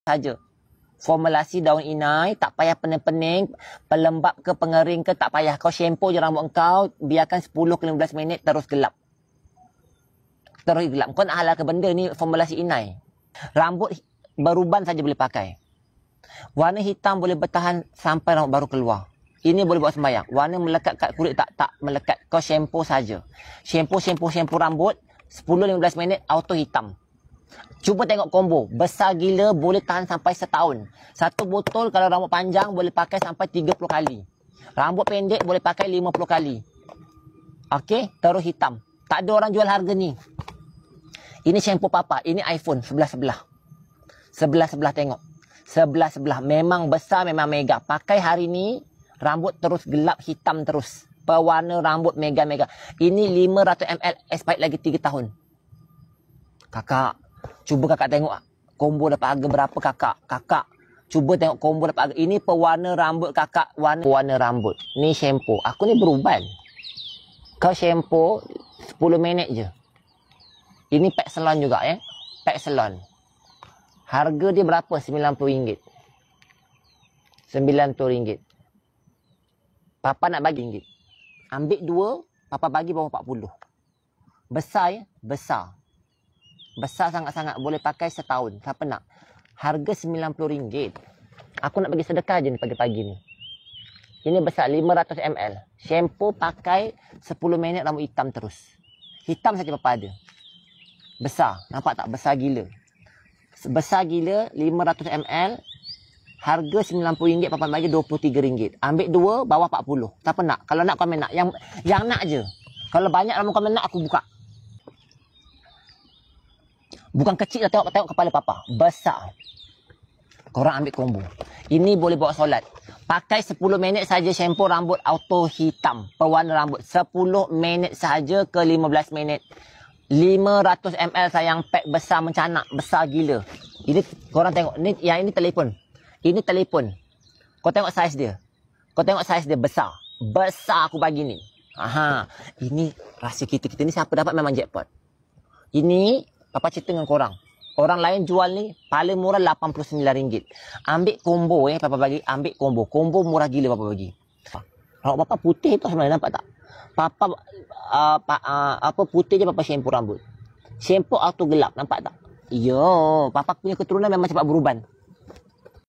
saja. Formulasi daun inai, tak payah pening-pening, pelembap ke pengering ke tak payah. Kau shampoo je rambut kau, biarkan 10 ke 15 minit terus gelap. Terus gelap. Kau nak halal ke benda ni formulasi inai. Rambut beruban saja boleh pakai. Warna hitam boleh bertahan sampai rambut baru keluar. Ini boleh buat sembahyang. Warna melekat kat kulit tak melekat. Kau shampoo saja. Shampoo rambut 10-15 minit auto hitam. Cuba tengok combo. Besar gila boleh tahan sampai setahun. Satu botol kalau rambut panjang boleh pakai sampai 30 kali. Rambut pendek boleh pakai 50 kali. Okey, terus hitam. Tak ada orang jual harga ni. Ini shampoo papa. Ini iPhone sebelah-sebelah. Sebelah-sebelah tengok. Sebelah-sebelah. Memang besar, memang mega. Pakai hari ni, rambut terus gelap hitam terus. Pewarna rambut mega-mega. Ini 500 ml. Expired lagi 3 tahun. Kakak. Cuba kakak tengok combo dapat harga berapa kakak. Kakak, cuba tengok combo dapat harga. Ini pewarna rambut kakak. Warna rambut. Ni shampoo. Aku ni beruban. Kau shampoo 10 minit je. Ini pack salon juga ya. Pack salon. Harga dia berapa? RM90. RM90. Papa nak bagi RM1. Ambil 2, papa bagi bawah 40. Besar ya? Besar. Besar sangat-sangat. Boleh pakai setahun. Siapa nak? Harga RM90. Aku nak bagi sedekah je ni pagi-pagi ni. Ini besar. 500 ml. Shampoo pakai 10 minit rambut hitam terus. Hitam saja papa ada. Besar. Nampak tak? Besar gila. Besar gila. 500 ml. Harga RM90. Papa bagi RM23. Ambil 2, bawah 40. Siapa nak? Kalau nak komen nak. Yang nak je. Kalau banyak orang komen nak, aku buka. Bukan kecil lah, tengok kepala papa. Besar. Korang ambil combo. Ini boleh bawa solat. Pakai 10 minit saja shampoo rambut auto hitam. Pewarna rambut. 10 minit saja ke 15 minit. 500 ml sayang, pack besar mencanak. Besar gila. Ini korang tengok. Yang ini telefon. Ini telefon. Kau tengok saiz dia. Kau tengok saiz dia besar. Besar aku bagi ni. Aha. Ini rahsia kita. Kita ni siapa dapat memang jackpot. Ini papa cerita dengan korang. Orang lain jual ni paling murah RM89. Ambil combo papa bagi. Ambil combo. Combo murah gila papa bagi. Rambut papa putih tu sebenarnya, nampak tak? Papa apa putih je papa shampoo rambut. Shampoo auto gelap, nampak tak? Yo, papa punya keturunan memang cepat beruban.